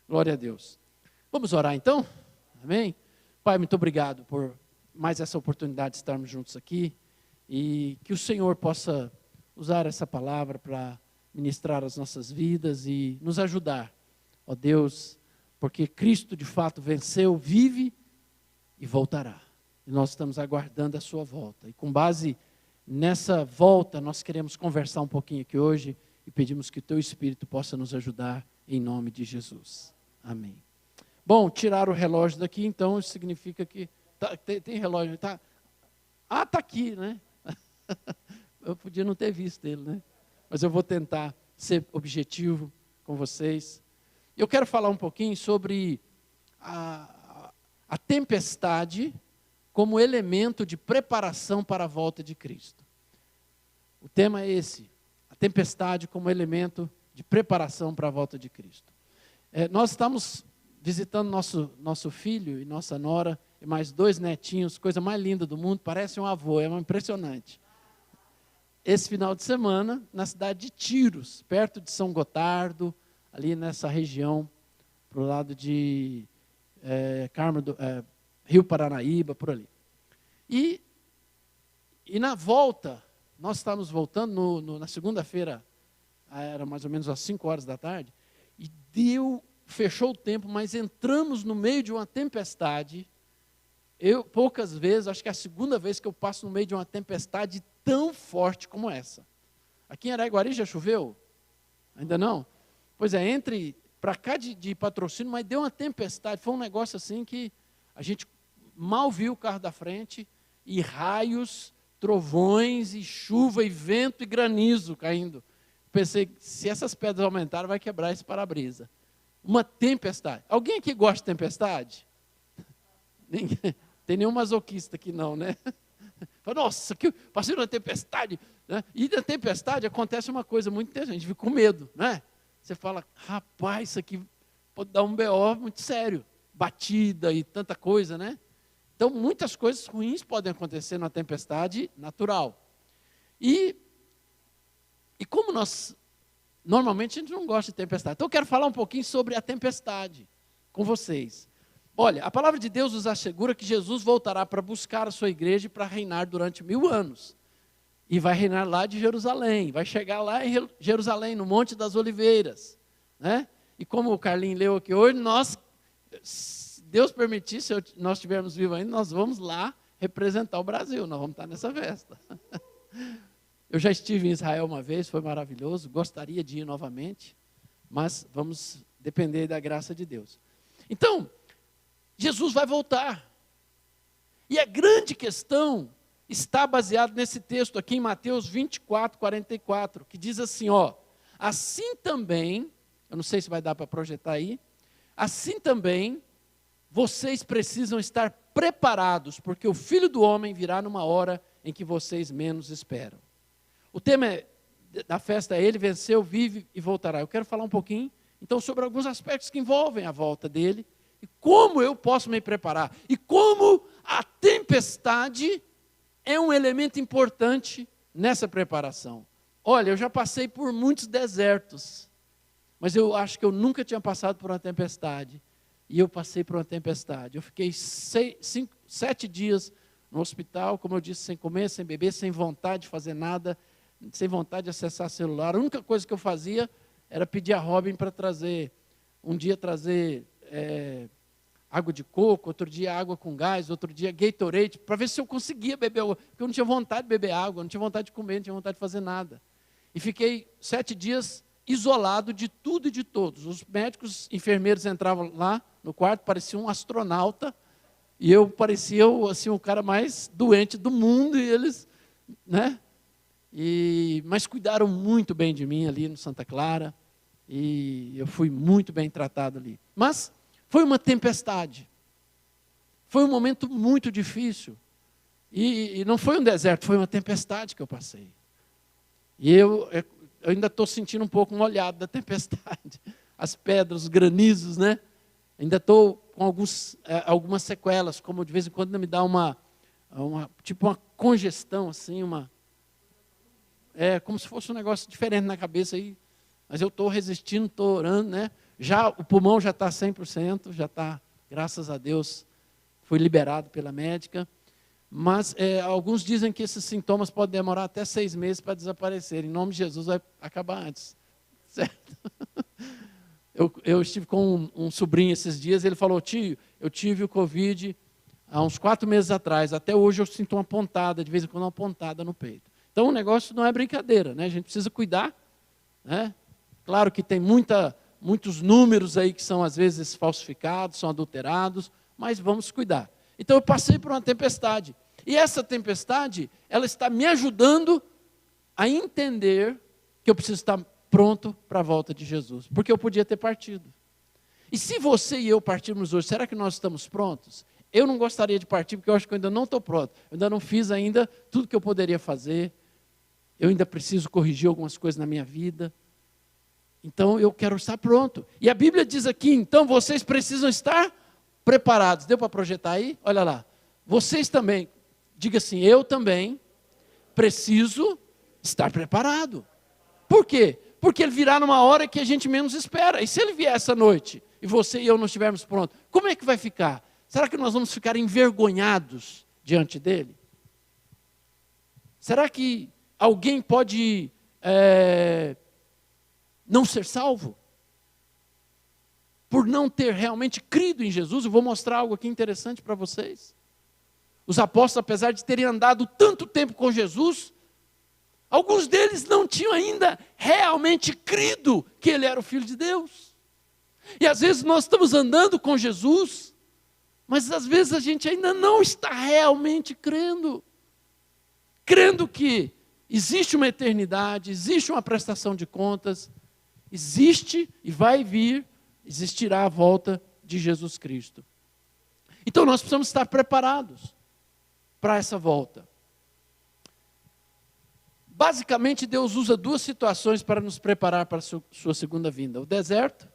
Glória a Deus. Vamos orar então? Amém? Pai, muito obrigado por mais essa oportunidade de estarmos juntos aqui e que o Senhor possa usar essa palavra para ministrar as nossas vidas e nos ajudar, ó Deus, porque Cristo de fato venceu, vive e voltará. E nós estamos aguardando a sua volta. E com base nessa volta, nós queremos conversar um pouquinho aqui hoje e pedimos que o teu Espírito possa nos ajudar em nome de Jesus. Amém. Bom, tirar o relógio daqui, então, isso significa que... tem relógio, tá? Ah, está aqui, né? Eu podia não ter visto ele, né? Mas eu vou tentar ser objetivo com vocês. Eu quero falar um pouquinho sobre a tempestade como elemento de preparação para a volta de Cristo. O tema é esse, a tempestade como elemento de preparação para a volta de Cristo. Nós estamos visitando nosso filho e nossa nora, e mais 2 netinhos, coisa mais linda do mundo, parece um avô, é impressionante. Esse final de semana, na cidade de Tiros, perto de São Gotardo, ali nessa região, para o lado de Rio Paranaíba, por ali. E na volta, nós estávamos voltando na segunda-feira, era mais ou menos às 5 horas da tarde, e fechou o tempo, mas entramos no meio de uma tempestade. Poucas vezes, acho que é a segunda vez que eu passo no meio de uma tempestade tão forte como essa. Aqui em Araguari já choveu? Ainda não? Pois é, entre para cá de Patrocínio, mas deu uma tempestade, foi um negócio assim que a gente mal viu o carro da frente, e raios, trovões, e chuva, e vento, e granizo caindo. Pensei, se essas pedras aumentarem, vai quebrar esse para-brisa. Uma tempestade. Alguém aqui gosta de tempestade? Ninguém. Tem nenhum masoquista aqui não, né? Fala, nossa, que passei numa tempestade. Né? E na tempestade acontece uma coisa muito interessante, a gente fica com medo, né? Você fala, rapaz, isso aqui pode dar um BO muito sério. Batida e tanta coisa, né? Então, muitas coisas ruins podem acontecer na tempestade natural. E como normalmente a gente não gosta de tempestade. Então eu quero falar um pouquinho sobre a tempestade com vocês. Olha, a palavra de Deus nos assegura que Jesus voltará para buscar a sua igreja e para reinar durante 1000 anos. E vai reinar lá de Jerusalém, vai chegar lá em Jerusalém, no Monte das Oliveiras. Né? E como o Carlinhos leu aqui hoje, se Deus permitir, se nós estivermos vivos ainda, nós vamos lá representar o Brasil, nós vamos estar nessa festa. Eu já estive em Israel uma vez, foi maravilhoso, gostaria de ir novamente, mas vamos depender da graça de Deus. Então, Jesus vai voltar. E a grande questão está baseada nesse texto aqui em Mateus 24, 44, que diz assim, assim também, eu não sei se vai dar para projetar aí, assim também vocês precisam estar preparados, porque o Filho do Homem virá numa hora em que vocês menos esperam. O tema da festa é Ele venceu, vive e voltará. Eu quero falar um pouquinho, então, sobre alguns aspectos que envolvem a volta dele, e como eu posso me preparar, e como a tempestade é um elemento importante nessa preparação. Olha, eu já passei por muitos desertos, mas eu acho que eu nunca tinha passado por uma tempestade. E eu passei por uma tempestade. Eu fiquei 7 dias no hospital, como eu disse, sem comer, sem beber, sem vontade de fazer nada, sem vontade de acessar celular. A única coisa que eu fazia era pedir a Robin para trazer, um dia trazer água de coco, outro dia água com gás, outro dia Gatorade, para ver se eu conseguia beber água, porque eu não tinha vontade de beber água, não tinha vontade de comer, não tinha vontade de fazer nada. E fiquei 7 dias isolado de tudo e de todos. Os médicos, enfermeiros entravam lá no quarto, parecia um astronauta, e eu parecia assim, o cara mais doente do mundo, e eles, né? Mas cuidaram muito bem de mim ali no Santa Clara, e eu fui muito bem tratado ali. Mas foi uma tempestade, foi um momento muito difícil, e não foi um deserto, foi uma tempestade que eu passei. E eu ainda estou sentindo um pouco molhado da tempestade, as pedras, os granizos, né? Ainda estou com algumas sequelas, como de vez em quando me dá uma congestão, assim, como se fosse um negócio diferente na cabeça aí, mas eu estou resistindo, estou orando, né? Já o pulmão já está 100%, já está, graças a Deus, foi liberado pela médica. Mas alguns dizem que esses sintomas podem demorar até 6 meses para desaparecer. Em nome de Jesus vai acabar antes. Certo? Eu estive com um sobrinho esses dias, ele falou: tio, eu tive o Covid há uns 4 meses atrás, até hoje eu sinto uma pontada, de vez em quando uma pontada no peito. Então o negócio não é brincadeira, né? A gente precisa cuidar, né? Claro que tem muitos números aí que são às vezes falsificados, são adulterados, mas vamos cuidar. Então eu passei por uma tempestade, e essa tempestade, ela está me ajudando a entender que eu preciso estar pronto para a volta de Jesus, porque eu podia ter partido. E se você e eu partirmos hoje, será que nós estamos prontos? Eu não gostaria de partir, porque eu acho que eu ainda não estou pronto, eu ainda não fiz ainda tudo que eu poderia fazer, eu ainda preciso corrigir algumas coisas na minha vida, então eu quero estar pronto. E a Bíblia diz aqui, então vocês precisam estar preparados. Deu para projetar aí? Olha lá. Vocês também, diga assim, eu também preciso estar preparado. Por quê? Porque ele virá numa hora que a gente menos espera. E se ele vier essa noite, e você e eu não estivermos prontos, como é que vai ficar? Será que nós vamos ficar envergonhados diante dele? Será que alguém pode não ser salvo? Por não ter realmente crido em Jesus? Eu vou mostrar algo aqui interessante para vocês. Os apóstolos, apesar de terem andado tanto tempo com Jesus, alguns deles não tinham ainda realmente crido que ele era o Filho de Deus. E às vezes nós estamos andando com Jesus, mas às vezes a gente ainda não está realmente crendo. Crendo que existe uma eternidade, existe uma prestação de contas, existe e vai vir, existirá a volta de Jesus Cristo. Então nós precisamos estar preparados para essa volta. Basicamente, Deus usa 2 situações para nos preparar para a sua segunda vinda: o deserto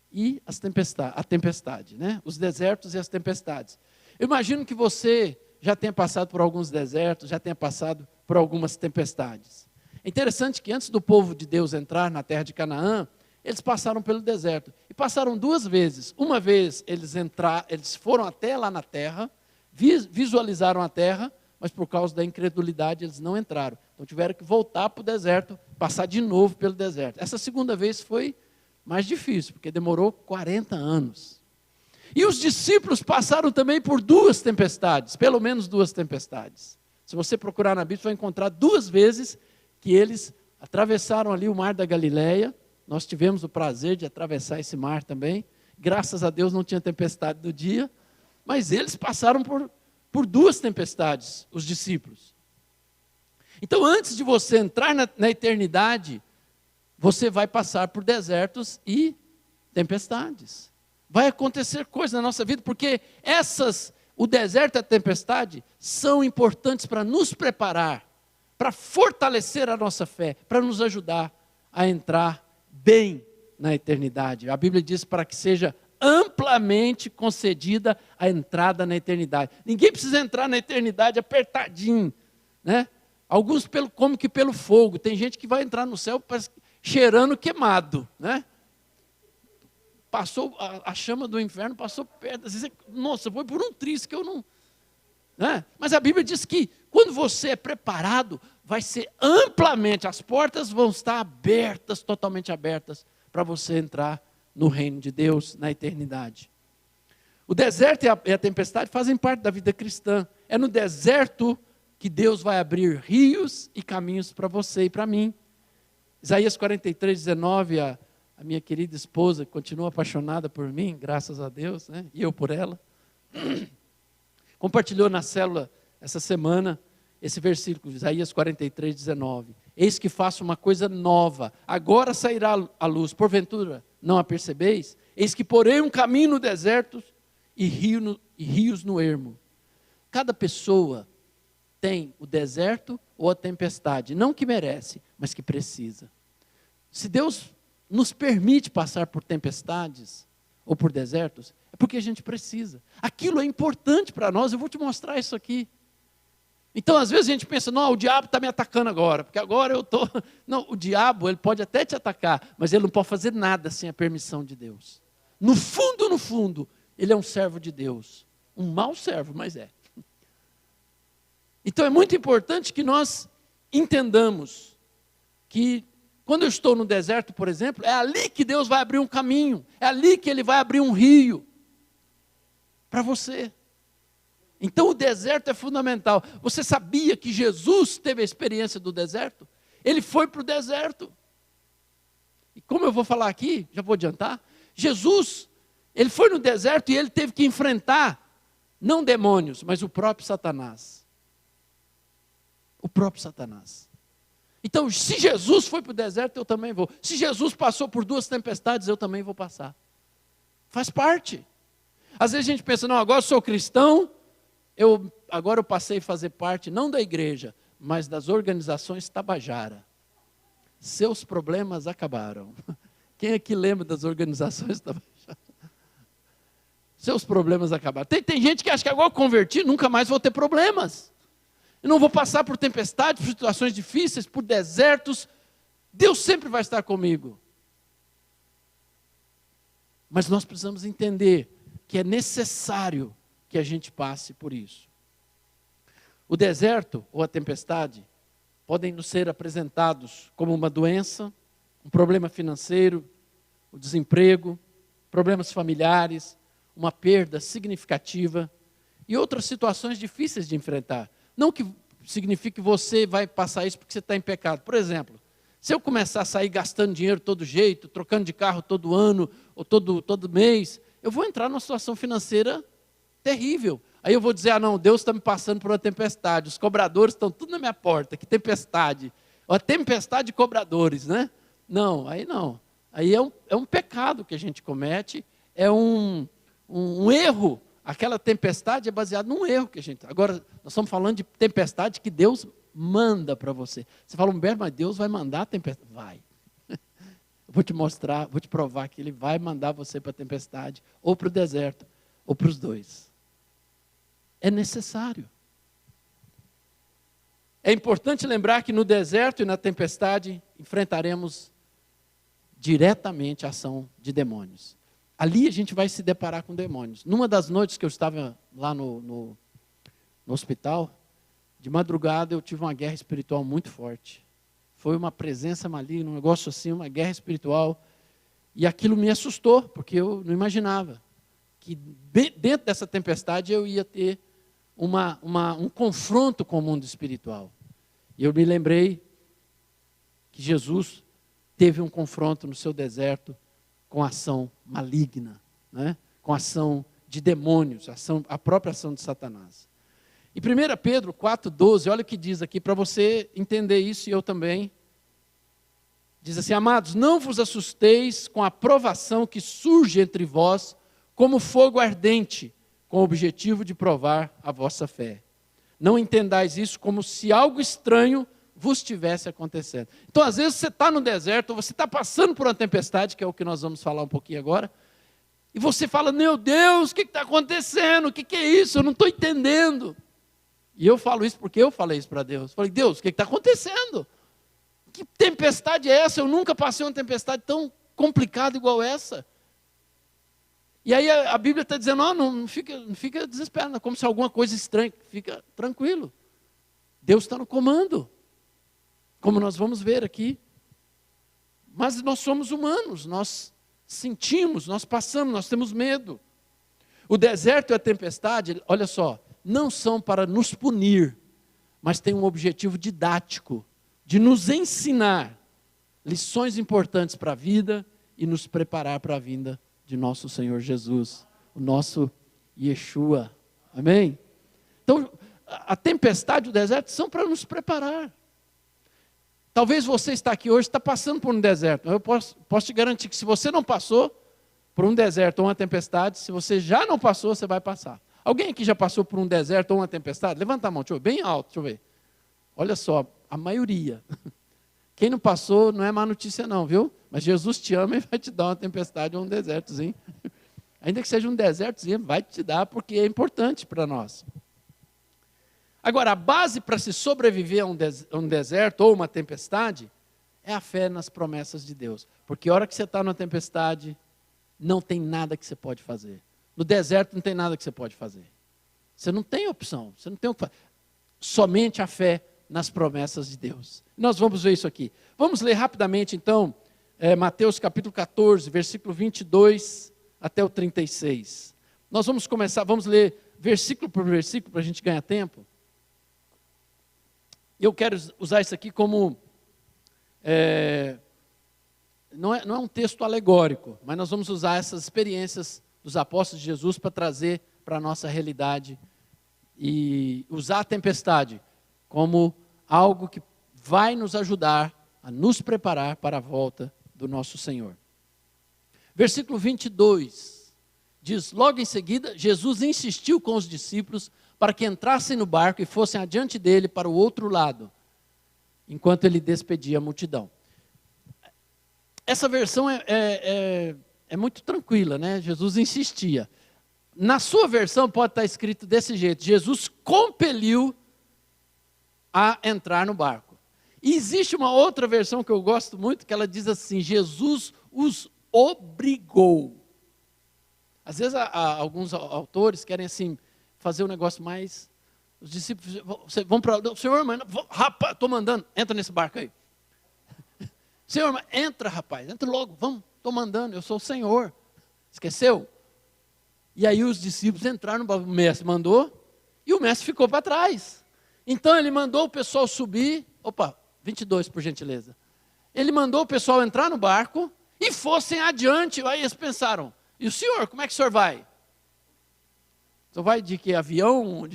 e a tempestade, né? Os desertos e as tempestades. Eu imagino que você já tenha passado por alguns desertos, já tenha passado por algumas tempestades. É interessante que antes do povo de Deus entrar na terra de Canaã, eles passaram pelo deserto. E passaram 2 vezes. Uma vez eles foram até lá na terra, visualizaram a terra, mas por causa da incredulidade eles não entraram. Então tiveram que voltar para o deserto, passar de novo pelo deserto. Essa segunda vez foi mais difícil, porque demorou 40 anos. E os discípulos passaram também por 2 tempestades, pelo menos 2 tempestades. Se você procurar na Bíblia, você vai encontrar 2 vezes que eles atravessaram ali o mar da Galileia. Nós tivemos o prazer de atravessar esse mar também. Graças a Deus não tinha tempestade no dia, mas eles passaram por 2 tempestades, os discípulos. Então, antes de você entrar na eternidade, você vai passar por desertos e tempestades. Vai acontecer coisas na nossa vida, porque o deserto e a tempestade são importantes para nos preparar, para fortalecer a nossa fé, para nos ajudar a entrar bem na eternidade. A Bíblia diz para que seja amplamente concedida a entrada na eternidade. Ninguém precisa entrar na eternidade apertadinho, né? Alguns como que pelo fogo. Tem gente que vai entrar no céu cheirando queimado, né? Passou a chama do inferno, passou perto. Às vezes, nossa, foi por um triz que eu não... Né? Mas a Bíblia diz que quando você é preparado, vai ser amplamente, as portas vão estar abertas, totalmente abertas, para você entrar no reino de Deus, na eternidade. O deserto e a tempestade fazem parte da vida cristã. É no deserto que Deus vai abrir rios e caminhos para você e para mim. Isaías 43:19, a minha querida esposa, que continua apaixonada por mim, graças a Deus, né? E eu por ela, compartilhou na célula essa semana esse versículo, Isaías 43:19. Eis que faço uma coisa nova, agora sairá a luz, porventura não a percebeis? Eis que porei um caminho no deserto e rios no ermo. Cada pessoa tem o deserto ou a tempestade, não que merece, mas que precisa. Se Deus nos permite passar por tempestades ou por desertos, é porque a gente precisa. Aquilo é importante para nós, eu vou te mostrar isso aqui. Então, às vezes a gente pensa, não, o diabo está me atacando agora, porque agora eu estou... Não, o diabo, ele pode até te atacar, mas ele não pode fazer nada sem a permissão de Deus. No fundo, ele é um servo de Deus. Um mau servo, mas é. Então, é muito importante que nós entendamos que quando eu estou no deserto, por exemplo, é ali que Deus vai abrir um caminho, é ali que Ele vai abrir um rio para você. Então o deserto é fundamental. Você sabia que Jesus teve a experiência do deserto? Ele foi para o deserto. E como eu vou falar aqui, já vou adiantar, Jesus, ele foi no deserto e ele teve que enfrentar, não demônios, mas o próprio Satanás. O próprio Satanás. Então, se Jesus foi para o deserto, eu também vou. Se Jesus passou por 2 tempestades, eu também vou passar. Faz parte. Às vezes a gente pensa, não, agora eu sou cristão, agora eu passei a fazer parte, não da igreja, mas das organizações Tabajara. Seus problemas acabaram. Quem aqui lembra das organizações Tabajara? Seus problemas acabaram. Tem gente que acha que agora eu converti, nunca mais vou ter problemas. Eu não vou passar por tempestades, por situações difíceis, por desertos. Deus sempre vai estar comigo. Mas nós precisamos entender que é necessário que a gente passe por isso. O deserto ou a tempestade podem nos ser apresentados como uma doença, um problema financeiro, o desemprego, problemas familiares, uma perda significativa e outras situações difíceis de enfrentar. Não que signifique que você vai passar isso porque você está em pecado. Por exemplo, se eu começar a sair gastando dinheiro todo jeito, trocando de carro todo ano ou todo mês, eu vou entrar numa situação financeira terrível. Aí eu vou dizer, não, Deus está me passando por uma tempestade, os cobradores estão tudo na minha porta, que tempestade. Uma tempestade de cobradores, né? Não, aí não. Aí é um pecado que a gente comete, é um erro. Aquela tempestade é baseada num erro que a gente... Agora, nós estamos falando de tempestade que Deus manda para você. Você fala, Humberto, mas Deus vai mandar a tempestade? Vai. Eu vou te mostrar, vou te provar que Ele vai mandar você para a tempestade, ou para o deserto, ou para os dois. É necessário. É importante lembrar que no deserto e na tempestade enfrentaremos diretamente a ação de demônios. Ali a gente vai se deparar com demônios. Numa das noites que eu estava lá no hospital, de madrugada eu tive uma guerra espiritual muito forte. Foi uma presença maligna, um negócio assim, uma guerra espiritual. E aquilo me assustou, porque eu não imaginava que dentro dessa tempestade eu ia ter um confronto com o mundo espiritual. E eu me lembrei que Jesus teve um confronto no seu deserto com ação maligna, né? Com ação de demônios, a própria ação de Satanás. E 1 Pedro 4,12, olha o que diz aqui, para você entender isso e eu também. Diz assim, amados, não vos assusteis com a provação que surge entre vós como fogo ardente, com o objetivo de provar a vossa fé. Não entendais isso como se algo estranho vos estivesse acontecendo. Então, às vezes, você está no deserto, ou você está passando por uma tempestade, que é o que nós vamos falar um pouquinho agora, e você fala, meu Deus, o que está acontecendo? O que é isso? Eu não estou entendendo. E eu falo isso porque eu falei isso para Deus. Falei, Deus, o que está acontecendo? Que tempestade é essa? Eu nunca passei uma tempestade tão complicada igual essa. E aí a Bíblia está dizendo, não fica desesperado, como se alguma coisa estranha, fica tranquilo. Deus está no comando, como nós vamos ver aqui. Mas nós somos humanos, nós sentimos, nós passamos, nós temos medo. O deserto e a tempestade, olha só, não são para nos punir, mas têm um objetivo didático, de nos ensinar lições importantes para a vida e nos preparar para a vinda de nosso Senhor Jesus, o nosso Yeshua. Amém? Então, a tempestade e o deserto são para nos preparar. Talvez você está aqui hoje, está passando por um deserto. Eu posso te garantir que se você não passou por um deserto ou uma tempestade, se você já não passou, você vai passar. Alguém aqui já passou por um deserto ou uma tempestade? Levanta a mão, deixa eu ver, bem alto, deixa eu ver. Olha só, a maioria. Quem não passou não é má notícia não, viu? Mas Jesus te ama e vai te dar uma tempestade ou um desertozinho. Ainda que seja um desertozinho, vai te dar porque é importante para nós. Agora, a base para se sobreviver a um deserto ou uma tempestade é a fé nas promessas de Deus. Porque a hora que você está numa tempestade, não tem nada que você pode fazer. No deserto não tem nada que você pode fazer. Você não tem opção, você não tem o que fazer. Somente a fé nas promessas de Deus. Nós vamos ver isso aqui. Vamos ler rapidamente, então, Mateus capítulo 14, versículo 22 até o 36. Nós vamos começar, vamos ler versículo por versículo para a gente ganhar tempo. Eu quero usar isso aqui como... não é um texto alegórico, mas nós vamos usar essas experiências dos apóstolos de Jesus para trazer para a nossa realidade e usar a tempestade como algo que vai nos ajudar a nos preparar para a volta do nosso Senhor. Versículo 22 diz: logo em seguida, Jesus insistiu com os discípulos para que entrassem no barco e fossem adiante dele para o outro lado, enquanto ele despedia a multidão. Essa versão é muito tranquila, né? Jesus insistia. Na sua versão pode estar escrito desse jeito: Jesus compeliu a entrar no barco. E existe uma outra versão que eu gosto muito, que ela diz assim: Jesus os obrigou. Às vezes alguns autores querem assim fazer um negócio mais... Os discípulos vão para o Senhor, mas rapaz, estou mandando, entra nesse barco aí. Senhor, mas entra, rapaz, entra logo, vamos, estou mandando, eu sou o Senhor. Esqueceu? E aí os discípulos entraram, o mestre mandou, e o mestre ficou para trás. Então ele mandou o pessoal subir, 22 por gentileza. Ele mandou o pessoal entrar no barco e fossem adiante. Aí eles pensaram: e o senhor, como é que o senhor vai? O senhor vai de que? Avião?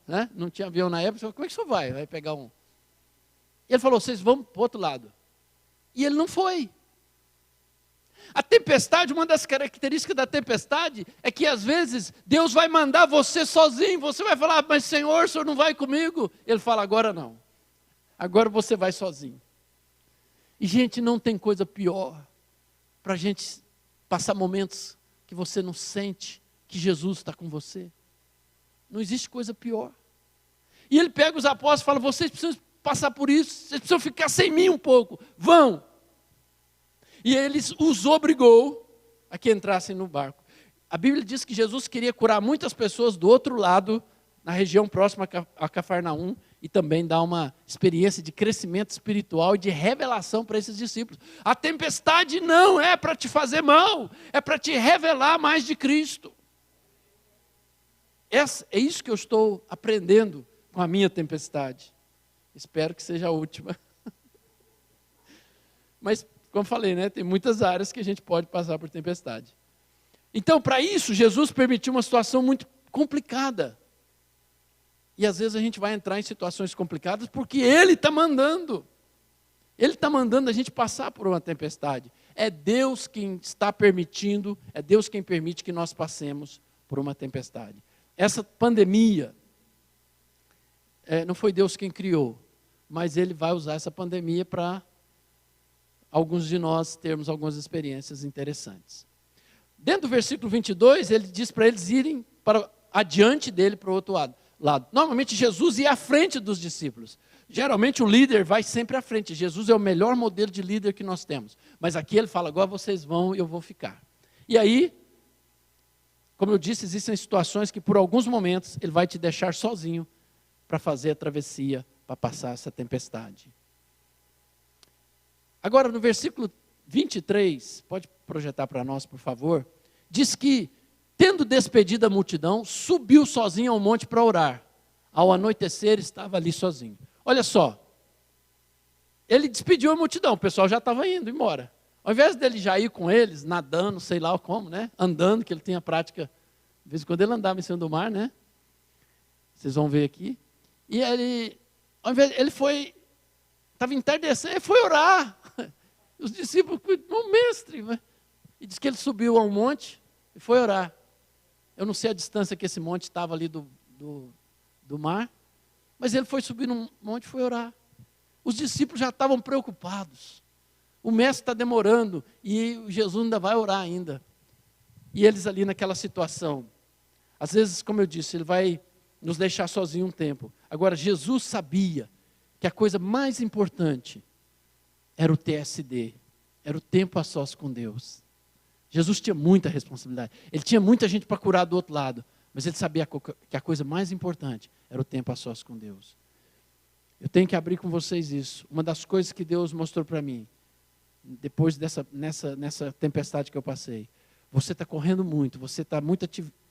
Né? Não tinha avião na época. Como é que o senhor vai? Vai pegar um... E ele falou: vocês vão para o outro lado. E ele não foi. A tempestade, uma das características da tempestade é que às vezes Deus vai mandar você sozinho. Você vai falar: mas Senhor, o senhor não vai comigo? Ele fala: agora não. Agora você vai sozinho. E gente, não tem coisa pior para a gente passar momentos que você não sente que Jesus está com você. Não existe coisa pior. E ele pega os apóstolos e fala: vocês precisam passar por isso, vocês precisam ficar sem mim um pouco. Vão! E ele os obrigou a que entrassem no barco. A Bíblia diz que Jesus queria curar muitas pessoas do outro lado, na região próxima a Cafarnaum, e também dar uma experiência de crescimento espiritual e de revelação para esses discípulos. A tempestade não é para te fazer mal, é para te revelar mais de Cristo. É isso que eu estou aprendendo com a minha tempestade. Espero que seja a última. Mas, como falei, né, tem muitas áreas que a gente pode passar por tempestade. Então, para isso, Jesus permitiu uma situação muito complicada. E às vezes a gente vai entrar em situações complicadas porque Ele está mandando. Ele está mandando a gente passar por uma tempestade. É Deus quem está permitindo, é Deus quem permite que nós passemos por uma tempestade. Essa pandemia, não foi Deus quem criou, mas Ele vai usar essa pandemia para alguns de nós termos algumas experiências interessantes. Dentro do versículo 22, ele diz para eles irem adiante dele para o outro lado. Normalmente Jesus ia à frente dos discípulos. Geralmente o líder vai sempre à frente. Jesus é o melhor modelo de líder que nós temos. Mas aqui ele fala: agora vocês vão e eu vou ficar. E aí, como eu disse, existem situações que por alguns momentos ele vai te deixar sozinho para fazer a travessia, para passar essa tempestade. Agora, no versículo 23, pode projetar para nós, por favor, diz que, tendo despedido a multidão, subiu sozinho ao monte para orar. Ao anoitecer, estava ali sozinho. Olha só, ele despediu a multidão, o pessoal já estava indo embora. Ao invés dele já ir com eles, nadando, sei lá como, né? Andando, que ele tinha prática, de vez em quando ele andava em cima do mar, né? Vocês vão ver aqui. E ele, ao invés, ele foi, estava entardecendo, ele foi orar. Os discípulos, o mestre, né? E diz que ele subiu a um monte e foi orar. Eu não sei a distância que esse monte estava ali do mar, mas ele foi subir num monte e foi orar. Os discípulos já estavam preocupados. O mestre está demorando e Jesus ainda vai orar ainda. E eles ali naquela situação. Às vezes, como eu disse, ele vai nos deixar sozinhos um tempo. Agora, Jesus sabia que a coisa mais importante era o TSD, era o tempo a sós com Deus. Jesus tinha muita responsabilidade, ele tinha muita gente para curar do outro lado, mas ele sabia que a coisa mais importante era o tempo a sós com Deus. Eu tenho que abrir com vocês isso. Uma das coisas que Deus mostrou para mim, depois nessa tempestade que eu passei, você está correndo muito, você está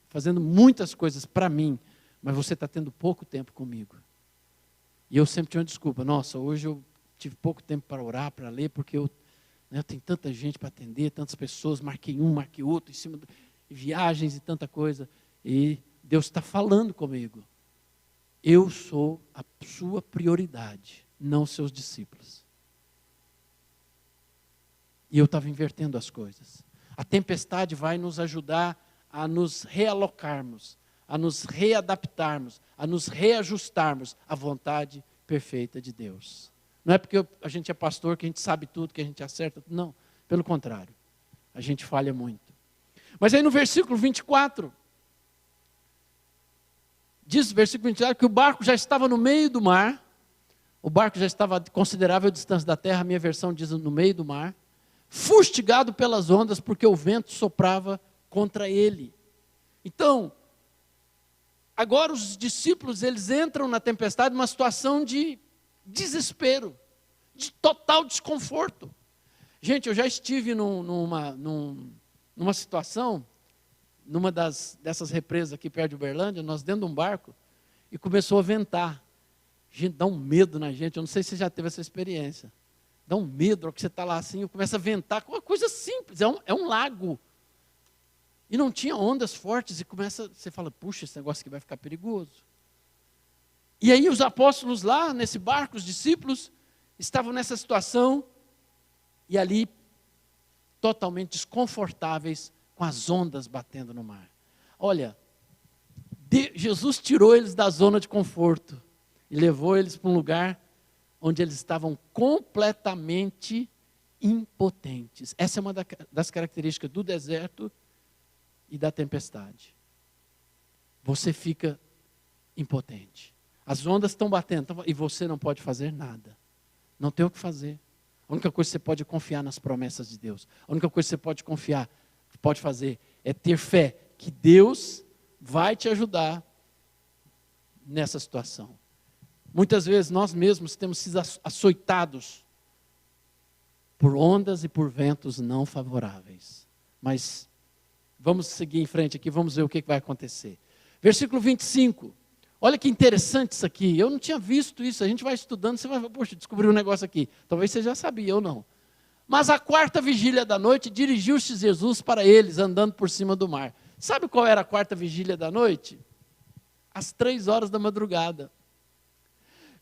fazendo muitas coisas para mim, mas você está tendo pouco tempo comigo. E eu sempre tinha uma desculpa, nossa, hoje eu tive pouco tempo para orar, para ler, porque eu tenho tanta gente para atender, tantas pessoas, marquei outro, em cima de viagens e tanta coisa. E Deus está falando comigo. Eu sou a sua prioridade, não os seus discípulos. E eu estava invertendo as coisas. A tempestade vai nos ajudar a nos realocarmos, a nos readaptarmos, a nos reajustarmos à vontade perfeita de Deus. Não é porque a gente é pastor que a gente sabe tudo, que a gente acerta tudo. Não, pelo contrário. A gente falha muito. Mas aí no versículo 24, diz o versículo 24 que o barco já estava no meio do mar. O barco já estava a considerável distância da terra, a minha versão diz no meio do mar. Fustigado pelas ondas, porque o vento soprava contra ele. Então, agora os discípulos, eles entram na tempestade numa situação de desespero, de total desconforto. Gente, eu já estive numa situação, dessas represas aqui perto de Uberlândia, nós dentro de um barco, e começou a ventar. Gente, dá um medo na gente, eu não sei se você já teve essa experiência. Dá um medo, que você está lá assim, começa a ventar, uma coisa simples, é um lago. E não tinha ondas fortes, e você fala, puxa, esse negócio aqui vai ficar perigoso. E aí os apóstolos lá, nesse barco, os discípulos, estavam nessa situação, e ali, totalmente desconfortáveis, com as ondas batendo no mar. Olha, Jesus tirou eles da zona de conforto, e levou eles para um lugar onde eles estavam completamente impotentes. Essa é uma das características do deserto e da tempestade. Você fica impotente. As ondas estão batendo e você não pode fazer nada. Não tem o que fazer. A única coisa que você pode confiar nas promessas de Deus. A única coisa que você pode fazer é ter fé que Deus vai te ajudar nessa situação. Muitas vezes nós mesmos temos sido açoitados por ondas e por ventos não favoráveis. Mas vamos seguir em frente aqui, vamos ver o que vai acontecer. Versículo 25. Olha que interessante isso aqui. Eu não tinha visto isso. A gente vai estudando, você vai, poxa, descobri um negócio aqui. Talvez você já sabia ou não. Mas à quarta vigília da noite, dirigiu-se Jesus para eles, andando por cima do mar. Sabe qual era a quarta vigília da noite? Às 3 horas da madrugada.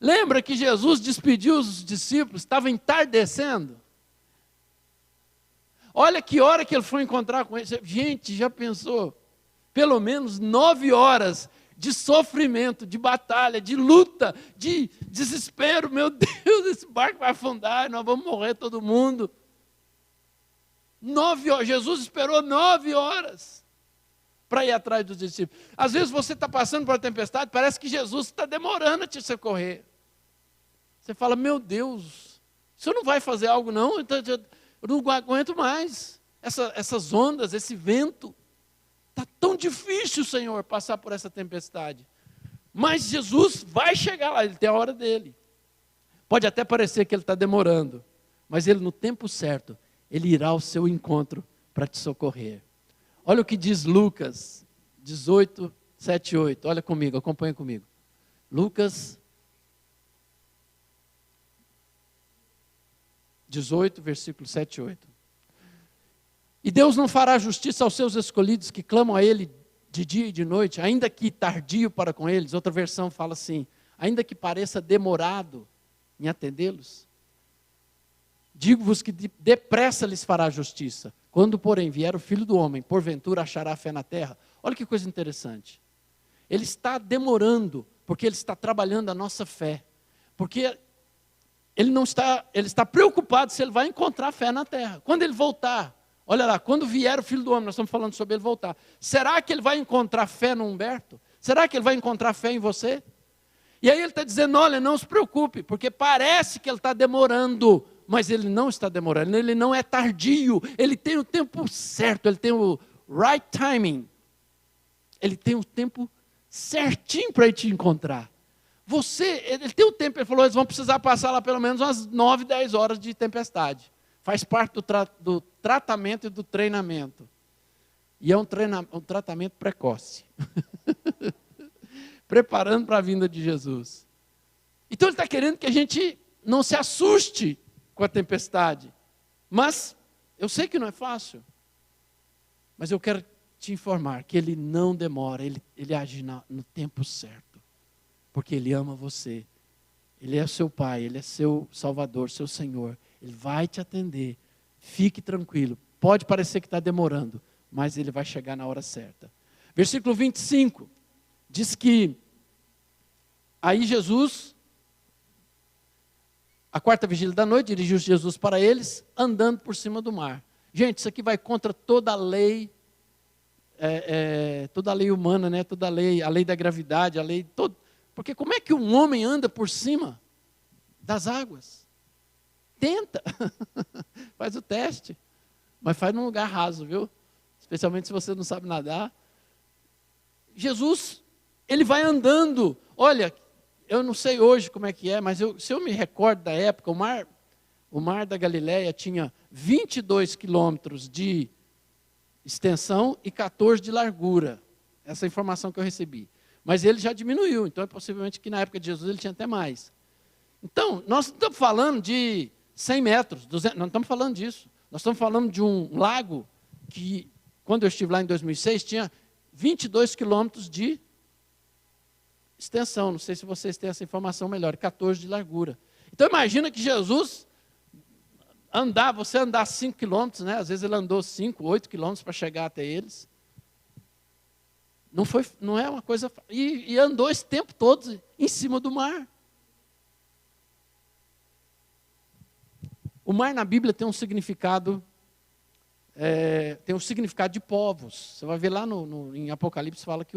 Lembra que Jesus despediu os discípulos, estava entardecendo? Olha que hora que ele foi encontrar com eles. Gente, já pensou? Pelo menos 9 horas de sofrimento, de batalha, de luta, de desespero. Meu Deus, esse barco vai afundar, nós vamos morrer todo mundo. 9 horas, Jesus esperou 9 horas para ir atrás dos discípulos. Às vezes você está passando por uma tempestade, parece que Jesus está demorando a te socorrer. Você fala, meu Deus, o senhor não vai fazer algo não? Eu não aguento mais. Essas ondas, esse vento. Está tão difícil, Senhor, passar por essa tempestade. Mas Jesus vai chegar lá, ele tem a hora dele. Pode até parecer que ele está demorando, mas ele no tempo certo, ele irá ao seu encontro para te socorrer. Olha o que diz Lucas 18, 7 e 8. Olha comigo, acompanha comigo. Lucas 18, versículo 7 e 8. E Deus não fará justiça aos seus escolhidos que clamam a Ele de dia e de noite, ainda que tardio para com eles. Outra versão fala assim, ainda que pareça demorado em atendê-los. Digo-vos que depressa lhes fará justiça. Quando, porém, vier o Filho do Homem, porventura achará fé na terra. Olha que coisa interessante. Ele está demorando, porque Ele está trabalhando a nossa fé. Porque Ele está preocupado se Ele vai encontrar fé na terra. Quando Ele voltar, olha lá, quando vier o Filho do Homem, nós estamos falando sobre Ele voltar. Será que Ele vai encontrar fé no Humberto? Será que Ele vai encontrar fé em você? E aí ele está dizendo, olha, não se preocupe, porque parece que ele está demorando, mas ele não está demorando, ele não é tardio, ele tem o tempo certo, ele tem o right timing. Ele tem o tempo certinho para te encontrar. Ele tem o tempo, ele falou, eles vão precisar passar lá pelo menos umas 9, 10 horas de tempestade. Faz parte do tratamento e do treinamento. E é um tratamento precoce. Preparando para a vinda de Jesus. Então ele está querendo que a gente não se assuste com a tempestade. Mas eu sei que não é fácil. Mas eu quero te informar que ele não demora, ele age no tempo certo. Porque ele ama você. Ele é seu Pai, ele é seu Salvador, seu Senhor. Ele vai te atender. Fique tranquilo. Pode parecer que está demorando, mas ele vai chegar na hora certa. Versículo 25 diz que aí Jesus, a quarta vigília da noite, dirigiu Jesus para eles, andando por cima do mar. Gente, isso aqui vai contra toda a lei, toda a lei humana, né? Toda a lei da gravidade, porque como é que um homem anda por cima das águas? Tenta, faz o teste, mas faz num lugar raso, viu? Especialmente se você não sabe nadar. Jesus, ele vai andando. Olha, eu não sei hoje como é que é, mas se eu me recordo da época, o mar da Galileia tinha 22 quilômetros de extensão e 14 de largura. Essa é a informação que eu recebi. Mas ele já diminuiu, então é possivelmente que na época de Jesus ele tinha até mais. Então, nós não estamos falando de 100 metros, 200, não estamos falando disso. Nós estamos falando de um lago que, quando eu estive lá em 2006, tinha 22 quilômetros de extensão. Não sei se vocês têm essa informação melhor, 14 de largura. Então, imagina que Jesus você andar 5 quilômetros, né? Às vezes ele andou 5, 8 quilômetros para chegar até eles. Não é uma coisa... E andou esse tempo todo em cima do mar. O mar na Bíblia tem um significado... tem um significado de povos. Você vai ver lá em Apocalipse, fala que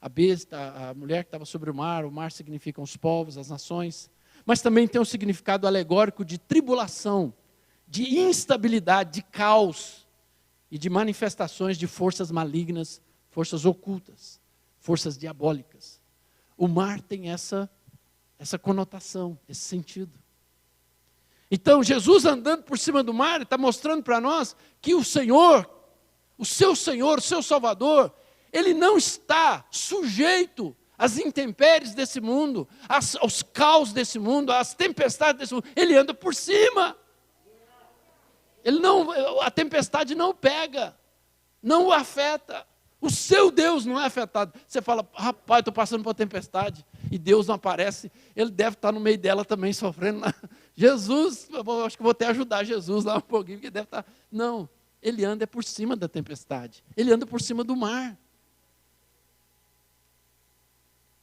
a besta, a mulher que estava sobre o mar significa os povos, as nações. Mas também tem um significado alegórico de tribulação, de instabilidade, de caos e de manifestações de forças malignas, forças ocultas, forças diabólicas. O mar tem essa conotação, esse sentido. Então, Jesus andando por cima do mar, está mostrando para nós que o Senhor, o seu Salvador, ele não está sujeito às intempéries desse mundo, aos caos desse mundo, às tempestades desse mundo. Ele anda por cima. A tempestade não o pega, não o afeta. O seu Deus não é afetado. Você fala, rapaz, estou passando por uma tempestade, e Deus não aparece, ele deve estar no meio dela também, sofrendo. Jesus, acho que vou até ajudar Jesus lá um pouquinho, porque deve estar... Não, ele anda por cima da tempestade, ele anda por cima do mar.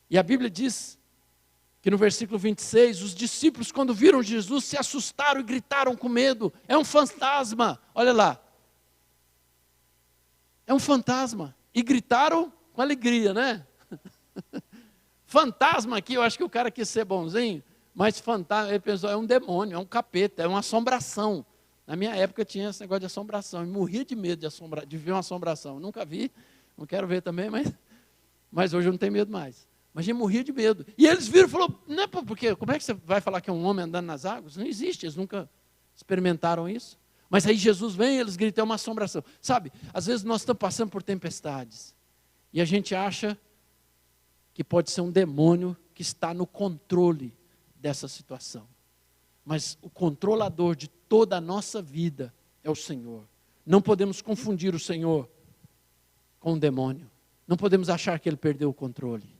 E a Bíblia diz que no versículo 26, os discípulos, quando viram Jesus, se assustaram e gritaram com medo. É um fantasma, olha lá. É um fantasma. E gritaram com alegria, né? Fantasma aqui, eu acho que o cara quis ser bonzinho, mas fantasma, ele pensou, é um demônio, é um capeta, é uma assombração. Na minha época tinha esse negócio de assombração, eu morria de medo de ver uma assombração. Nunca vi, não quero ver também, mas hoje eu não tenho medo mais. Mas eu morria de medo. E eles viram e falaram, não, porque como é que você vai falar que é um homem andando nas águas? Não existe, eles nunca experimentaram isso. Mas aí Jesus vem e eles gritam, é uma assombração. Sabe, às vezes nós estamos passando por tempestades. E a gente acha que pode ser um demônio que está no controle dessa situação. Mas o controlador de toda a nossa vida é o Senhor. Não podemos confundir o Senhor com o demônio. Não podemos achar que ele perdeu o controle.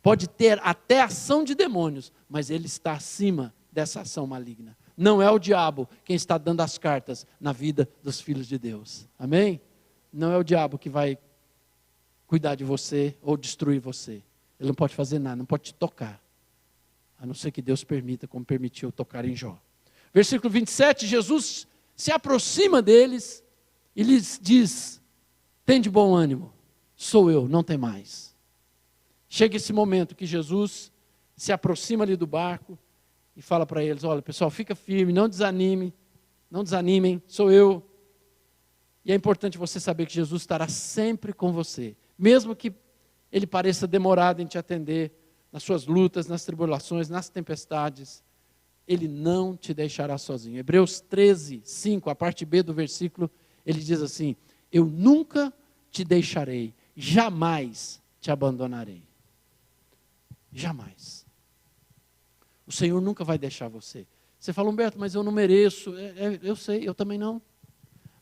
Pode ter até ação de demônios, mas ele está acima dessa ação maligna. Não é o diabo quem está dando as cartas na vida dos filhos de Deus. Amém? Não é o diabo que vai cuidar de você ou destruir você. Ele não pode fazer nada, não pode te tocar. A não ser que Deus permita, como permitiu tocar em Jó. Versículo 27, Jesus se aproxima deles e lhes diz, tem de bom ânimo, sou eu, não tem mais. Chega esse momento que Jesus, se aproxima ali do barco e fala para eles: olha, pessoal, fica firme, não desanime, não desanimem, sou eu. E é importante você saber que Jesus estará sempre com você, mesmo que ele pareça demorado em te atender nas suas lutas, nas tribulações, nas tempestades. Ele não te deixará sozinho. Hebreus 13, 5, a parte B do versículo, ele diz assim: eu nunca te deixarei, jamais te abandonarei. Jamais. O Senhor nunca vai deixar você. Você fala: Humberto, mas eu não mereço. Eu sei, eu também não.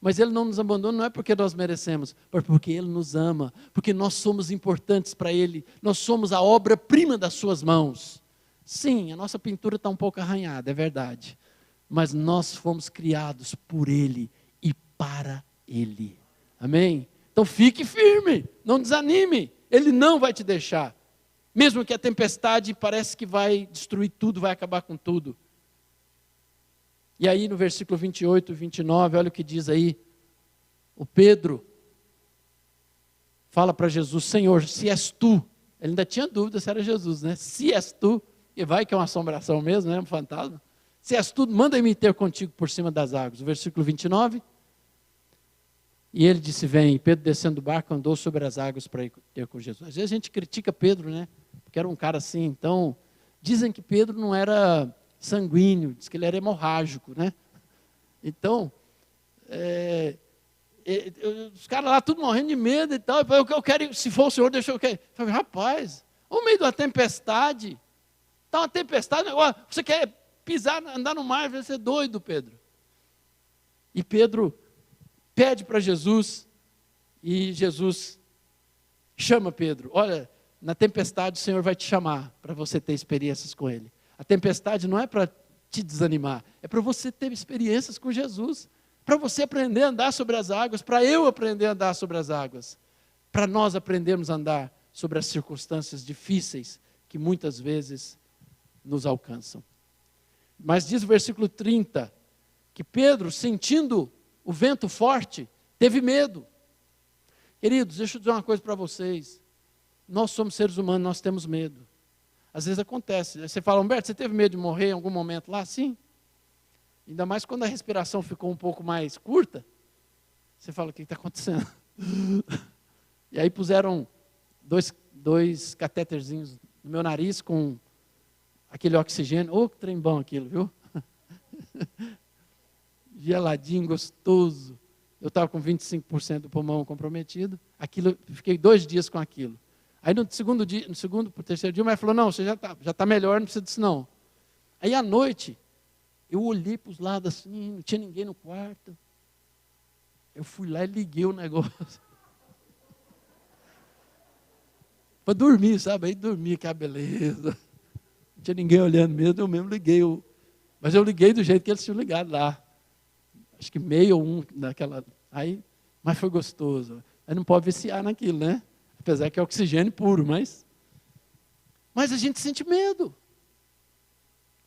Mas Ele não nos abandona, não é porque nós merecemos, mas porque Ele nos ama, porque nós somos importantes para Ele, nós somos a obra-prima das suas mãos. Sim, a nossa pintura está um pouco arranhada, é verdade, mas nós fomos criados por Ele e para Ele. Amém? Então fique firme, não desanime, Ele não vai te deixar. Mesmo que a tempestade parece que vai destruir tudo, vai acabar com tudo. E aí no versículo 28 e 29, olha o que diz aí. O Pedro fala para Jesus: Senhor, se és tu. Ele ainda tinha dúvida se era Jesus, né? Se és tu, e vai que é uma assombração mesmo, né? Um fantasma. Se és tu, manda-me ter contigo por cima das águas. O versículo 29. E ele disse: vem. Pedro, descendo do barco, andou sobre as águas para ir ter com Jesus. Às vezes a gente critica Pedro, né? Porque era um cara assim. Então, dizem que Pedro não era sanguíneo, diz que ele era hemorrágico, né? Então, os caras lá tudo morrendo de medo e tal. Eu quero, se for o Senhor, deixa eu querer. Eu falei: rapaz, no meio de uma tempestade, está uma tempestade, você quer pisar, andar no mar, você é doido, Pedro. E Pedro pede para Jesus, e Jesus chama Pedro. Olha, na tempestade o Senhor vai te chamar para você ter experiências com Ele. A tempestade não é para te desanimar, é para você ter experiências com Jesus, para você aprender a andar sobre as águas, para eu aprender a andar sobre as águas, para nós aprendermos a andar sobre as circunstâncias difíceis que muitas vezes nos alcançam. Mas diz o versículo 30, que Pedro, sentindo o vento forte, teve medo. Queridos, deixa eu dizer uma coisa para vocês. Nós somos seres humanos, nós temos medo. Às vezes acontece. Você fala: Humberto, você teve medo de morrer em algum momento lá? Sim. Ainda mais quando a respiração ficou um pouco mais curta. Você fala: o que está acontecendo? E aí puseram dois catéterzinhos no meu nariz com aquele oxigênio. Oh, que trem bom aquilo, viu? Geladinho, gostoso. Eu estava com 25% do pulmão comprometido. Aquilo, fiquei 2 dias com aquilo. Aí no segundo para o terceiro dia, o médico falou: não, você já tá melhor, não precisa disso não. Aí à noite, eu olhei para os lados assim, não tinha ninguém no quarto. Eu fui lá e liguei o negócio. Para dormir, sabe? Aí dormi, que beleza. Não tinha ninguém olhando mesmo, eu mesmo liguei. Mas eu liguei do jeito que eles tinham ligado lá. Acho que meio ou um daquela. Aí, mas foi gostoso. Aí não pode viciar naquilo, né? Apesar que é oxigênio puro, mas a gente sente medo.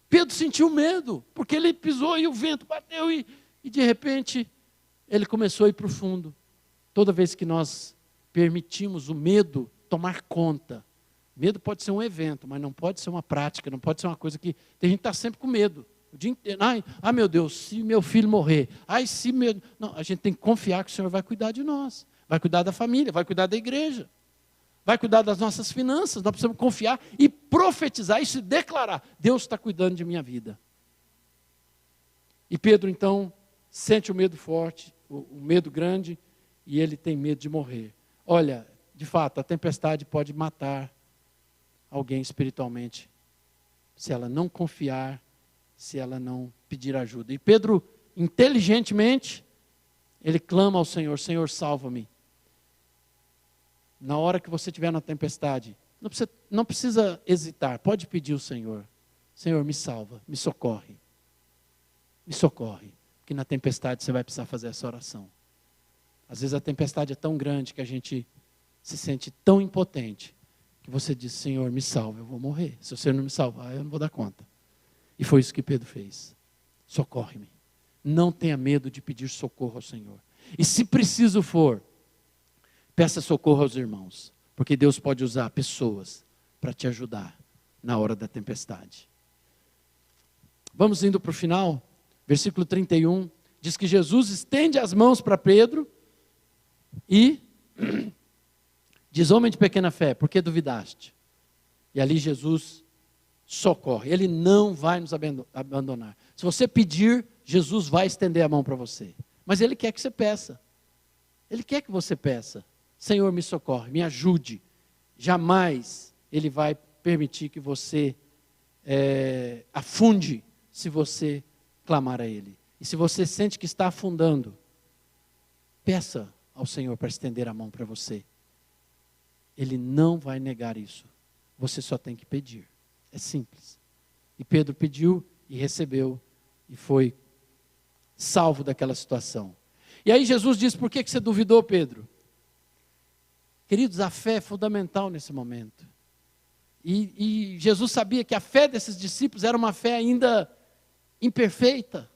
Pedro sentiu medo, porque ele pisou e o vento bateu e de repente ele começou a ir para o fundo. Toda vez que nós permitimos o medo tomar conta, medo pode ser um evento, mas não pode ser uma prática, não pode ser uma coisa que tem gente que está sempre com medo. O dia inteiro: ai meu Deus, se meu filho morrer, se meu... Não, a gente tem que confiar que o Senhor vai cuidar de nós, vai cuidar da família, vai cuidar da igreja, vai cuidar das nossas finanças. Nós precisamos confiar e profetizar isso e declarar: Deus está cuidando de minha vida. E Pedro então sente o medo forte, o medo grande, e ele tem medo de morrer. Olha, de fato, a tempestade pode matar alguém espiritualmente, se ela não confiar, se ela não pedir ajuda. E Pedro, inteligentemente, ele clama ao Senhor: Senhor, salva-me. Na hora que você estiver na tempestade, não precisa hesitar, pode pedir ao Senhor: Senhor, me salva, me socorre. Me socorre, porque na tempestade você vai precisar fazer essa oração. Às vezes a tempestade é tão grande que a gente se sente tão impotente, que você diz: Senhor, me salva, eu vou morrer. Se você não me salvar, eu não vou dar conta. E foi isso que Pedro fez. Socorre-me. Não tenha medo de pedir socorro ao Senhor. E se preciso for, peça socorro aos irmãos, porque Deus pode usar pessoas para te ajudar na hora da tempestade. Vamos indo para o final, versículo 31, diz que Jesus estende as mãos para Pedro e diz: homem de pequena fé, por que duvidaste? E ali Jesus socorre, Ele não vai nos abandonar. Se você pedir, Jesus vai estender a mão para você, mas Ele quer que você peça, Ele quer que você peça: Senhor, me socorre, me ajude. Jamais Ele vai permitir que você afunde, se você clamar a Ele. E se você sente que está afundando, peça ao Senhor para estender a mão para você. Ele não vai negar isso. Você só tem que pedir. É simples. E Pedro pediu e recebeu e foi salvo daquela situação. E aí Jesus diz: por que você duvidou, Pedro? Queridos, a fé é fundamental nesse momento. E Jesus sabia que a fé desses discípulos era uma fé ainda imperfeita.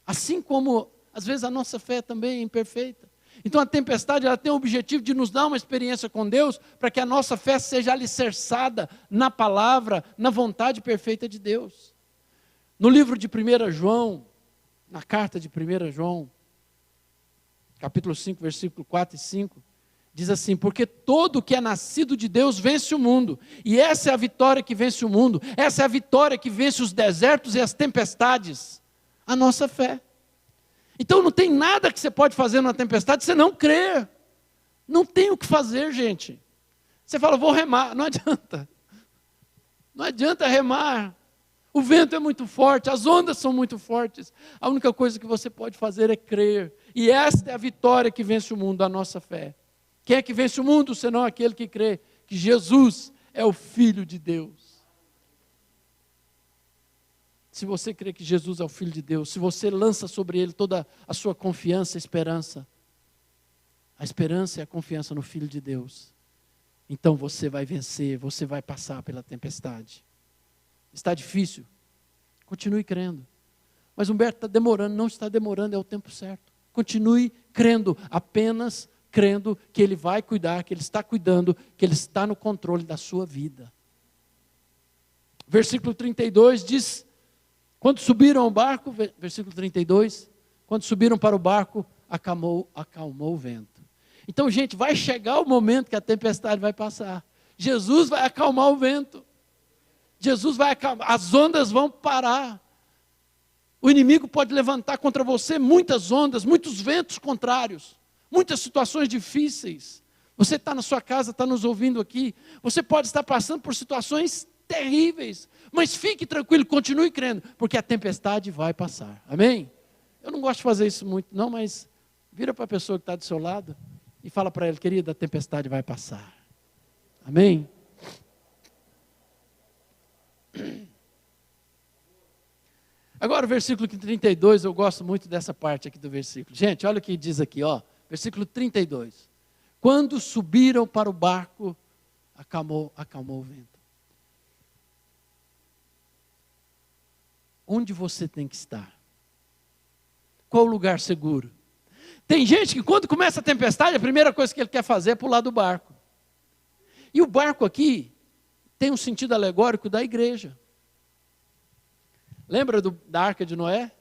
Assim como, às vezes, a nossa fé também é imperfeita. Então a tempestade, ela tem o objetivo de nos dar uma experiência com Deus, para que a nossa fé seja alicerçada na palavra, na vontade perfeita de Deus. No livro de 1 João, na carta de 1 João, capítulo 5, versículo 4 e 5, diz assim: porque todo que é nascido de Deus vence o mundo, e essa é a vitória que vence o mundo, essa é a vitória que vence os desertos e as tempestades, a nossa fé. Então não tem nada que você pode fazer numa tempestade se não crer. Não tem o que fazer, gente. Você fala: vou remar, não adianta. Não adianta remar. O vento é muito forte, as ondas são muito fortes. A única coisa que você pode fazer é crer. E esta é a vitória que vence o mundo, a nossa fé. Quem é que vence o mundo, senão aquele que crê que Jesus é o Filho de Deus? Se você crê que Jesus é o Filho de Deus, se você lança sobre Ele toda a sua confiança e esperança, a esperança e a confiança no Filho de Deus, então você vai vencer, você vai passar pela tempestade. Está difícil? Continue crendo. Mas Humberto, está demorando. Não está demorando, é o tempo certo. Continue crendo, apenas crendo que Ele vai cuidar, que Ele está cuidando, que Ele está no controle da sua vida. Versículo 32 diz: quando subiram ao barco, versículo 32, quando subiram para o barco, acalmou o vento. Então, gente, vai chegar o momento que a tempestade vai passar. Jesus vai acalmar o vento. Jesus vai acalmar, as ondas vão parar. O inimigo pode levantar contra você muitas ondas, muitos ventos contrários, muitas situações difíceis. Você está na sua casa, está nos ouvindo aqui, você pode estar passando por situações terríveis, mas fique tranquilo, continue crendo, porque a tempestade vai passar, amém? Eu não gosto de fazer isso muito não, mas vira para a pessoa que está do seu lado e fala para ela: querida, a tempestade vai passar, amém? Agora o versículo 32, eu gosto muito dessa parte aqui do versículo. Gente, olha o que diz aqui, ó, versículo 32. Quando subiram para o barco, acalmou o vento. Onde você tem que estar? Qual o lugar seguro? Tem gente que quando começa a tempestade, a primeira coisa que ele quer fazer é pular do barco. E o barco aqui tem um sentido alegórico da igreja. Lembra da arca de Noé?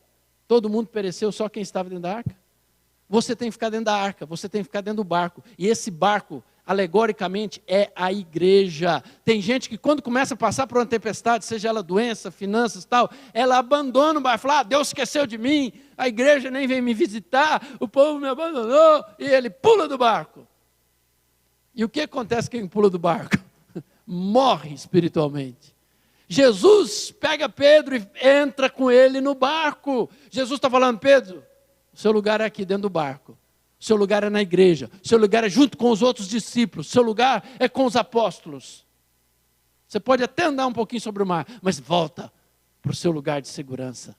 Todo mundo pereceu, só quem estava dentro da arca. Você tem que ficar dentro da arca, você tem que ficar dentro do barco. E esse barco, alegoricamente, é a igreja. Tem gente que quando começa a passar por uma tempestade, seja ela doença, finanças e tal, ela abandona o barco, fala: Deus esqueceu de mim, a igreja nem vem me visitar, o povo me abandonou, e ele pula do barco. E o que acontece quem pula do barco? Morre espiritualmente. Jesus pega Pedro e entra com ele no barco. Jesus está falando: Pedro, o seu lugar é aqui dentro do barco. O seu lugar é na igreja. O seu lugar é junto com os outros discípulos. O seu lugar é com os apóstolos. Você pode até andar um pouquinho sobre o mar, mas volta para o seu lugar de segurança.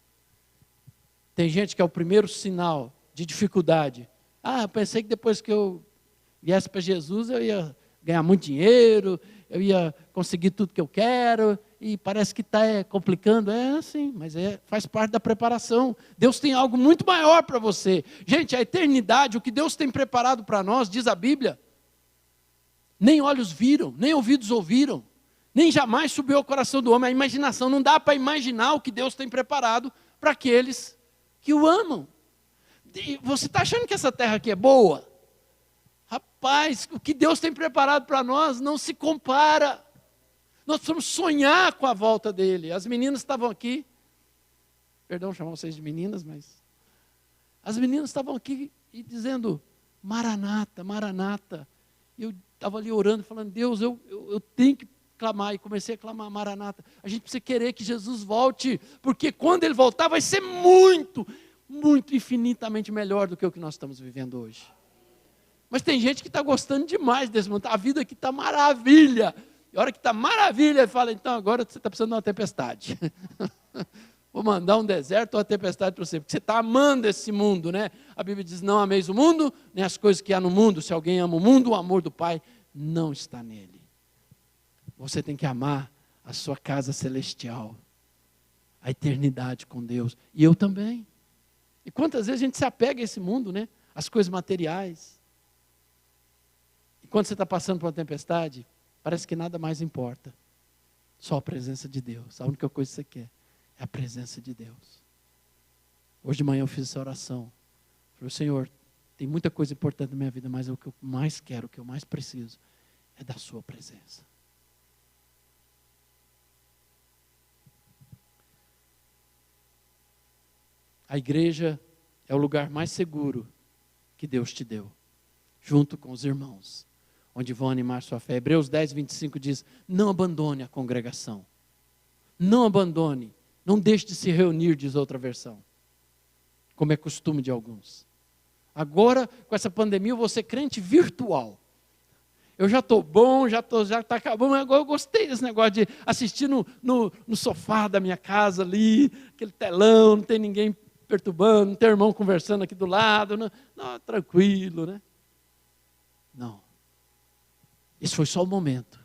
Tem gente que é o primeiro sinal de dificuldade. Eu pensei que depois que eu viesse para Jesus, eu ia ganhar muito dinheiro, eu ia conseguir tudo que eu quero, e parece que está complicando. É assim, mas faz parte da preparação. Deus tem algo muito maior para você. Gente, a eternidade, o que Deus tem preparado para nós, diz a Bíblia, nem olhos viram, nem ouvidos ouviram, nem jamais subiu ao coração do homem. A imaginação, não dá para imaginar o que Deus tem preparado para aqueles que o amam. E você está achando que essa terra aqui é boa? Rapaz, o que Deus tem preparado para nós não se compara. Nós precisamos sonhar com a volta dele. As meninas estavam aqui, perdão chamar vocês de meninas, mas as meninas estavam aqui e dizendo, Maranata, Maranata. E eu estava ali orando, falando, Deus, eu tenho que clamar. E comecei a clamar, Maranata. A gente precisa querer que Jesus volte, porque quando ele voltar vai ser muito, muito infinitamente melhor do que o que nós estamos vivendo hoje. Mas tem gente que está gostando demais desse mundo. A vida aqui está maravilha. E a hora que está maravilha, ele fala, então agora você está precisando de uma tempestade. Vou mandar um deserto ou uma tempestade para você, porque você está amando esse mundo, né? A Bíblia diz, não ameis o mundo, nem as coisas que há no mundo. Se alguém ama o mundo, o amor do Pai não está nele. Você tem que amar a sua casa celestial, a eternidade com Deus. E eu também. E quantas vezes a gente se apega a esse mundo, né? As coisas materiais. E quando você está passando por uma tempestade, parece que nada mais importa. Só a presença de Deus. A única coisa que você quer é a presença de Deus. Hoje de manhã eu fiz essa oração. Falei, Senhor, tem muita coisa importante na minha vida, mas o que eu mais quero, o que eu mais preciso, é da sua presença. A igreja é o lugar mais seguro que Deus te deu, junto com os irmãos, onde vão animar sua fé. Hebreus 10, 25 diz, não abandone a congregação. Não abandone, não deixe de se reunir, diz outra versão, como é costume de alguns. Agora, com essa pandemia, eu vou ser crente virtual. Eu já estou bom, já está acabando, mas agora eu gostei desse negócio de assistir no sofá da minha casa ali, aquele telão, não tem ninguém perturbando, não tem irmão conversando aqui do lado, não, tranquilo, né? Não. Isso foi só o momento.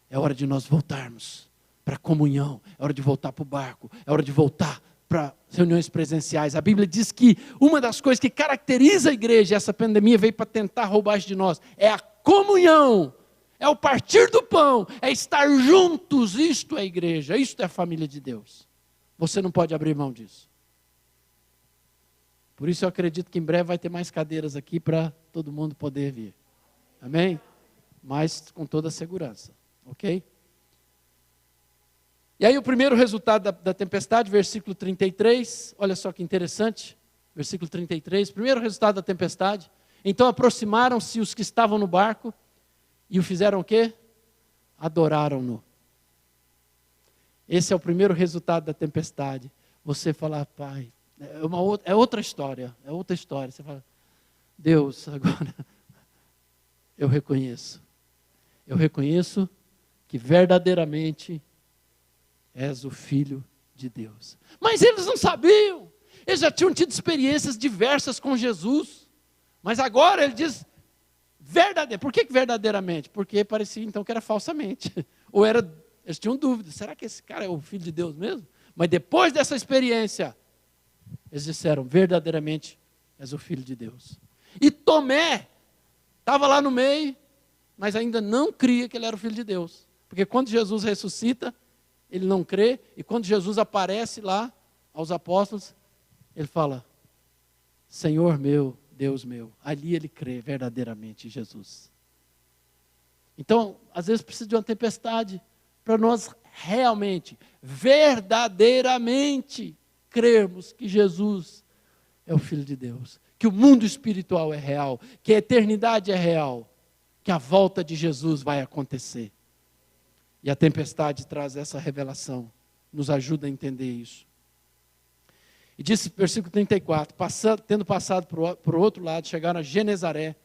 É hora de nós voltarmos para a comunhão, é hora de voltar para o barco, é hora de voltar para reuniões presenciais. A Bíblia diz que uma das coisas que caracteriza a igreja, essa pandemia veio para tentar roubar isso de nós, é a comunhão, é o partir do pão, é estar juntos. Isto é a igreja, isto é a família de Deus. Você não pode abrir mão disso. Por isso eu acredito que em breve vai ter mais cadeiras aqui para todo mundo poder vir. Amém? Mas com toda a segurança, ok? E aí o primeiro resultado da tempestade, versículo 33, olha só que interessante, versículo 33, primeiro resultado da tempestade. Então aproximaram-se os que estavam no barco e o fizeram o quê? Adoraram-no. Esse é o primeiro resultado da tempestade. Você falar, Pai, é outra história, é outra história. Você fala, Deus, agora eu reconheço que verdadeiramente és o Filho de Deus. Mas eles não sabiam, eles já tinham tido experiências diversas com Jesus, mas agora ele diz, verdadeiramente. Por que verdadeiramente? Porque parecia então que era falsamente, ou era, eles tinham dúvida, será que esse cara é o Filho de Deus mesmo? Mas depois dessa experiência, eles disseram, verdadeiramente és o Filho de Deus. E Tomé estava lá no meio, mas ainda não cria que ele era o Filho de Deus, porque quando Jesus ressuscita, ele não crê, e quando Jesus aparece lá aos apóstolos, ele fala, Senhor meu, Deus meu. Ali ele crê verdadeiramente em Jesus. Então, às vezes precisa de uma tempestade para nós realmente, verdadeiramente crermos que Jesus é o Filho de Deus, que o mundo espiritual é real, que a eternidade é real, que a volta de Jesus vai acontecer. E a tempestade traz essa revelação, nos ajuda a entender isso. E disse, versículo 34, tendo passado para o outro lado, chegaram a Genezaré,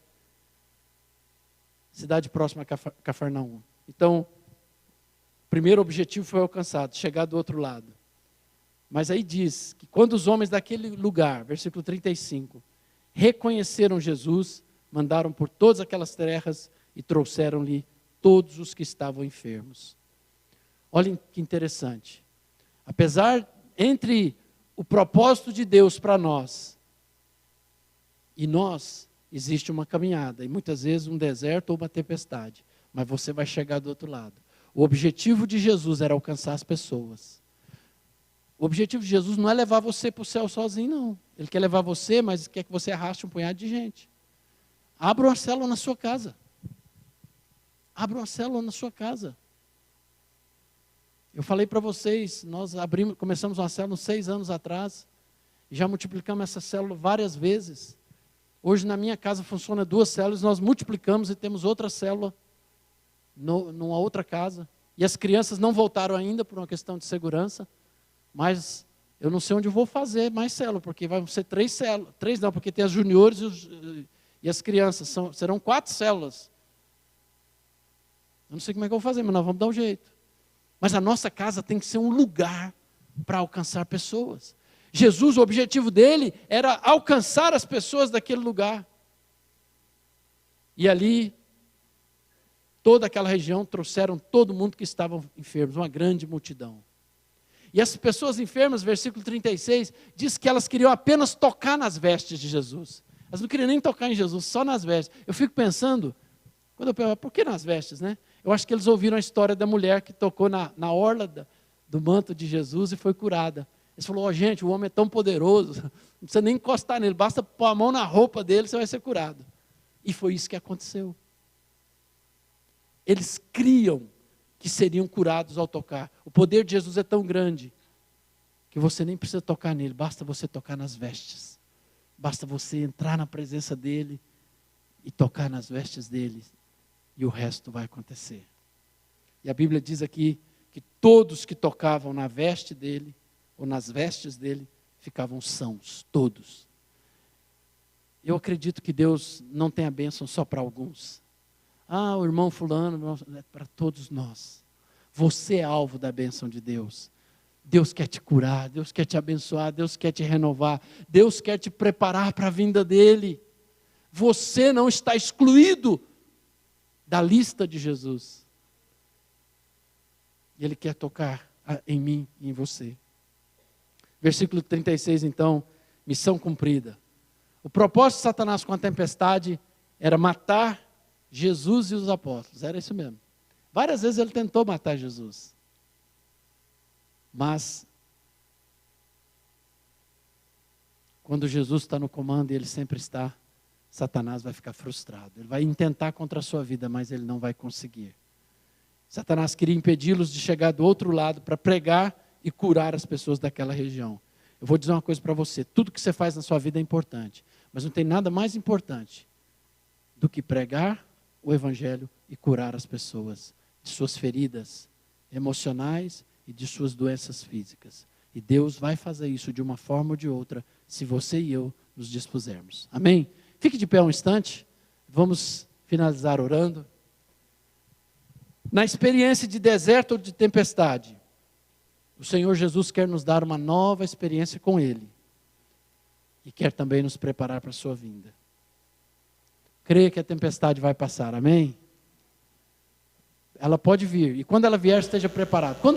cidade próxima a Cafarnaum. Então, o primeiro objetivo foi alcançado, chegar do outro lado. Mas aí diz que quando os homens daquele lugar, versículo 35, reconheceram Jesus, mandaram por todas aquelas terras e trouxeram-lhe todos os que estavam enfermos. Olhem que interessante. Apesar, entre o propósito de Deus para nós e nós, existe uma caminhada, e muitas vezes um deserto ou uma tempestade, mas você vai chegar do outro lado. O objetivo de Jesus era alcançar as pessoas. O objetivo de Jesus não é levar você para o céu sozinho, não. Ele quer levar você, mas quer que você arraste um punhado de gente. Abra uma célula na sua casa. Abra uma célula na sua casa. Eu falei para vocês, nós começamos uma célula uns 6 anos atrás, e já multiplicamos essa célula várias vezes. Hoje na minha casa funciona 2 células, nós multiplicamos e temos outra célula numa outra casa. E as crianças não voltaram ainda por uma questão de segurança, mas eu não sei onde eu vou fazer mais célula, porque vão ser 3 células. 3 não, porque tem as juniores e as crianças, serão 4 células. Eu não sei como é que eu vou fazer, mas nós vamos dar um jeito. Mas a nossa casa tem que ser um lugar para alcançar pessoas. Jesus, o objetivo dele era alcançar as pessoas daquele lugar. E ali, toda aquela região, trouxeram todo mundo que estava enfermo, uma grande multidão. E as pessoas enfermas, versículo 36, diz que elas queriam apenas tocar nas vestes de Jesus. Elas não queriam nem tocar em Jesus, só nas vestes. Eu fico pensando, quando eu penso, por que nas vestes, né? Eu acho que eles ouviram a história da mulher que tocou na orla do manto de Jesus e foi curada. Eles falaram, gente, o homem é tão poderoso, não precisa nem encostar nele, basta pôr a mão na roupa dele, você vai ser curado. E foi isso que aconteceu. Eles criam que seriam curados ao tocar. O poder de Jesus é tão grande que você nem precisa tocar nele, basta você tocar nas vestes. Basta você entrar na presença dele e tocar nas vestes dele. E o resto vai acontecer. E a Bíblia diz aqui que todos que tocavam na veste dele, ou nas vestes dele, ficavam sãos, todos. Eu acredito que Deus não tem a bênção só para alguns. O irmão fulano, é para todos nós. Você é alvo da bênção de Deus. Deus quer te curar, Deus quer te abençoar, Deus quer te renovar, Deus quer te preparar para a vinda dele. Você não está excluído da lista de Jesus. E Ele quer tocar em mim e em você. Versículo 36, então, missão cumprida. O propósito de Satanás com a tempestade era matar Jesus e os apóstolos. Era isso mesmo. Várias vezes ele tentou matar Jesus. Mas, quando Jesus está no comando e ele sempre está, Satanás vai ficar frustrado. Ele vai intentar contra a sua vida, mas ele não vai conseguir. Satanás queria impedi-los de chegar do outro lado para pregar e curar as pessoas daquela região. Eu vou dizer uma coisa para você. Tudo que você faz na sua vida é importante. Mas não tem nada mais importante do que pregar o evangelho e curar as pessoas de suas feridas emocionais e de suas doenças físicas. E Deus vai fazer isso de uma forma ou de outra, se você e eu nos dispusermos. Amém? Fique de pé um instante, vamos finalizar orando. Na experiência de deserto ou de tempestade, o Senhor Jesus quer nos dar uma nova experiência com Ele. E quer também nos preparar para a sua vinda. Creia que a tempestade vai passar, amém? Ela pode vir, e quando ela vier, esteja preparado. Quando